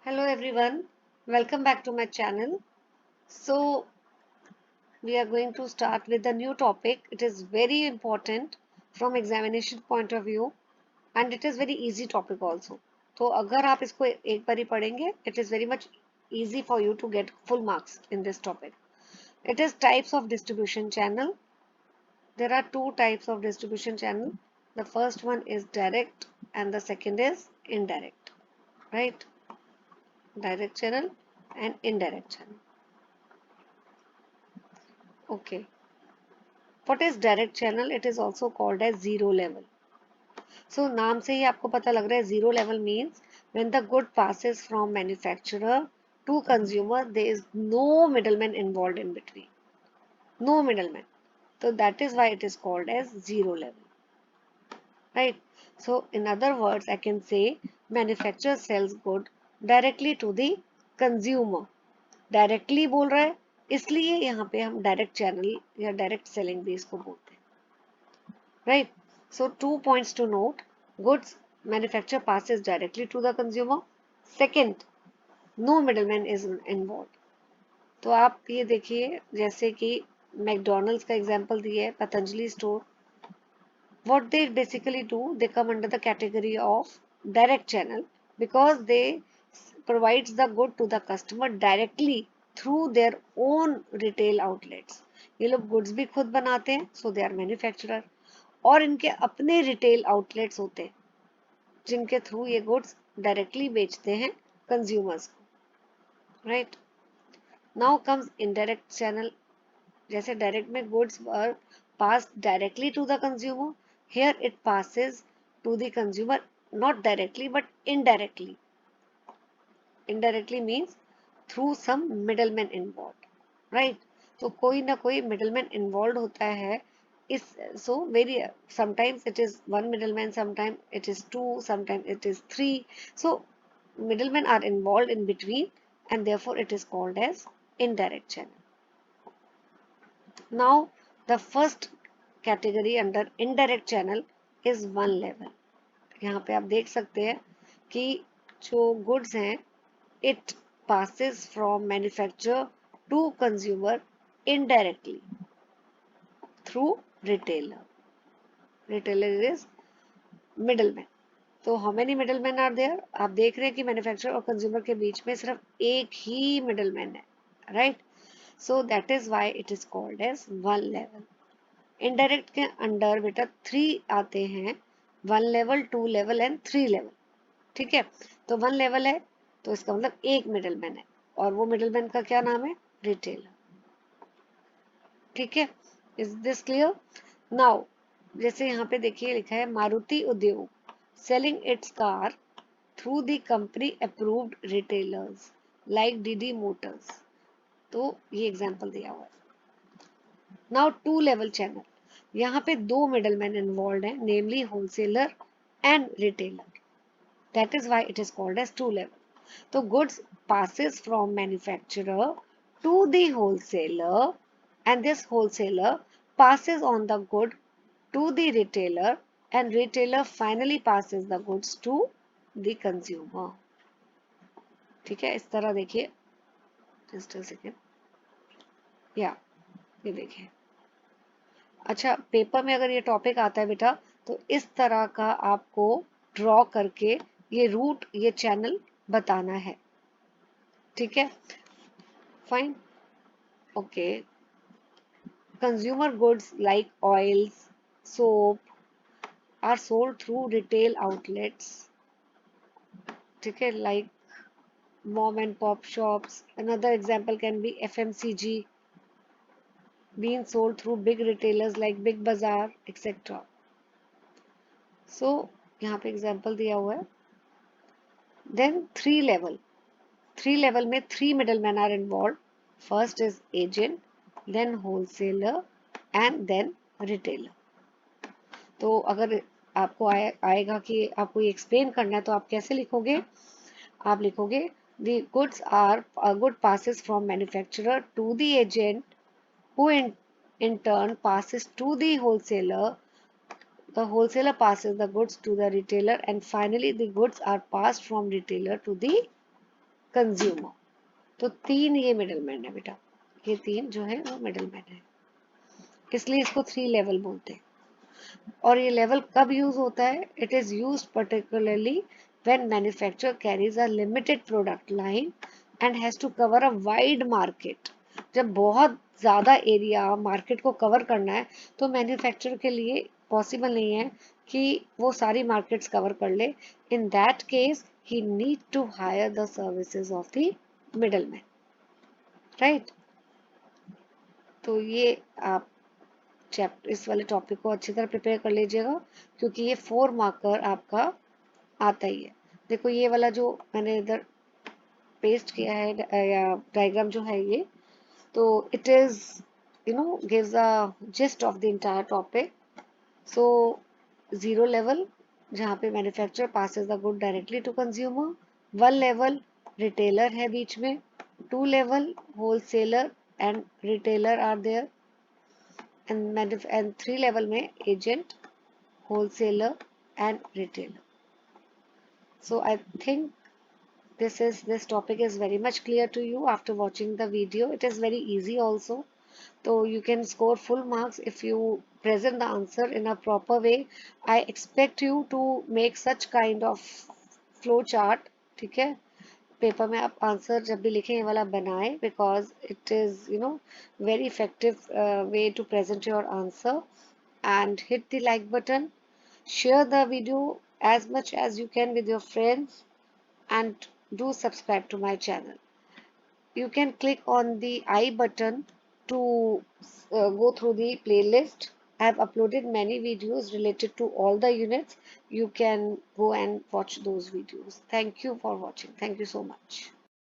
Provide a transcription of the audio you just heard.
Hello everyone, welcome back to my channel. So we are going to start with a new topic. It is very important from examination point of view and it is very easy topic also. तो अगर आप इसको एक बार ही पढ़ेंगे, it is very much easy for you to get full marks in this topic. It is types of distribution channel. There are two types of distribution channel. The first one is direct and the second is indirect, right? Direct channel and indirect channel. Okay. What is direct channel? It is also called as zero level. So नाम से ही आपको पता लग रहा है zero level means when the good passes from manufacturer to consumer, there is no middleman involved in between. No middleman. So that is why it is called as zero level. Right? So in other words, I can say manufacturer sells good directly to the consumer. Directly बोल रहा है, इसलिए यहाँ पे हम direct channel या direct selling भी इसको बोलते हैं. Right? So 2 points to note. Goods manufacturer passes directly to the consumer. Second, no middleman is involved. तो आप ये देखिए जैसे कि मैकडोनल्ड्स का एग्जांपल दिया है, Patanjali store. What they basically do, they come under the category of direct channel because they provides the good to the customer directly through their own retail outlets. ये लोग goods भी खुद बनाते हैं, so they are manufacturer. और इनके अपने retail outlets होते हैं जिनके थ्रू ये गुड्स डायरेक्टली बेचते हैं कंज्यूमर्स को. Right. Now comes indirect channel. जैसे डायरेक्ट में goods were pass directly to the consumer, here it passes to the consumer not directly but indirectly. Indirectly means through some middleman involve. Right. तो कोई ना कोई middleman involve होता है. is so very sometimes it is one middleman, sometimes it is two, sometimes it is three. So middlemen are involved in between and therefore it is called as indirect channel. Now the first category under indirect channel is one level. यहाँ पे आप देख सकते हैं कि जो goods हैं it passes from manufacturer to consumer indirectly through retailer. Retailer is middleman. तो how many middlemen are there? आप देख रहे हैं कि मैन्युफैक्चरर और कंज्यूमर के बीच में सिर्फ एक ही मिडलमैन है. Right. So that is why it is called as one level. Indirect के अंडर बेटा 3 आते हैं. 1 लेवल, 2 लेवल एंड 3 लेवल. ठीक है. तो 1 लेवल है तो इसका मतलब एक मिडलमैन है और वो मिडलमैन का क्या नाम है? रिटेलर. ठीक है. Is this clear? नाउ जैसे यहाँ पे देखिए लिखा है मारुति उद्योग selling its car through the company approved retailers like DD Motors. तो ये एग्जांपल दिया हुआ है. Now two level channel. यहाँ पे दो मिडलमैन इन्वॉल्व हैं, namely wholesaler and retailer. That is why it is called as two level. तो goods passes from manufacturer to the wholesaler and this wholesaler passes on the good to the retailer and retailer finally passes the goods to the consumer. ठीक है. इस तरह देखिए. Just a second. या ये देखिए. अच्छा, पेपर में अगर ये टॉपिक आता है बेटा तो इस तरह का आपको ड्रॉ करके ये रूट, ये चैनल बताना है. ठीक है. Fine. Okay. Consumer goods like oils, soap are sold through retail outlets. ठीक है. like mom and pop shops. Another example can be FMCG being sold through big retailers like Big Bazaar, etc. So यहाँ पे example दिया हुआ है. Then three level. Three level में three middlemen are involved. First is agent, then wholesaler and then retailer. तो अगर आपको आएगा कि आपको ये एक्सप्लेन करना है तो आप कैसे लिखोगे? आप लिखोगे the goods are a good passes from manufacturer to the agent who in turn passes to the wholesaler. The wholesaler passes the goods to the retailer and finally the goods are passed from retailer to the consumer. तो तीन ये middleman है बेटा, ये तीन जो है वो मिडलमैन है, इसलिए इसको 3 लेवल बोलते हैं। और ये लेवल कब यूज होता है? It is use particularly when manufacturer carries a limited product line and has to cover a wide market. जब बहुत ज्यादा एरिया मार्केट को कवर करना है तो मैन्युफैक्चरर के लिए पॉसिबल नहीं है कि वो सारी मार्केट्स कवर कर ले। In that case he need to hire the services of the middleman, right. तो ये आप चैप्टर इस वाले टॉपिक को अच्छी तरह प्रिपेयर कर लीजिएगा, क्योंकि ये 4 मार्कर आपका आता ही है। देखो ये वाला जो मैंने इधर पेस्ट किया है या डायग्राम जो है ये, तो it is gives a gist of the entire topic. So 0 level जहाँ पे manufacturer passes the good directly to consumer, 1 level retailer है बीच में, 2 level wholesaler and retailer are there, and 3 level में agent, wholesaler and retailer. So I think this topic is very much clear to you after watching the video. It is very easy also. So you can score full marks if you present the answer in a proper way. I expect you to make such kind of flow chart. ठीक है, paper में आप answer जब भी लिखें ये वाला बनाएं, because it is very effective way to present your answer. And hit the like button, share the video as much as you can with your friends, and do subscribe to my channel. You can click on the I button to go through the playlist. I have uploaded many videos related to all the units. You can go and watch those videos. Thank you for watching. Thank you so much.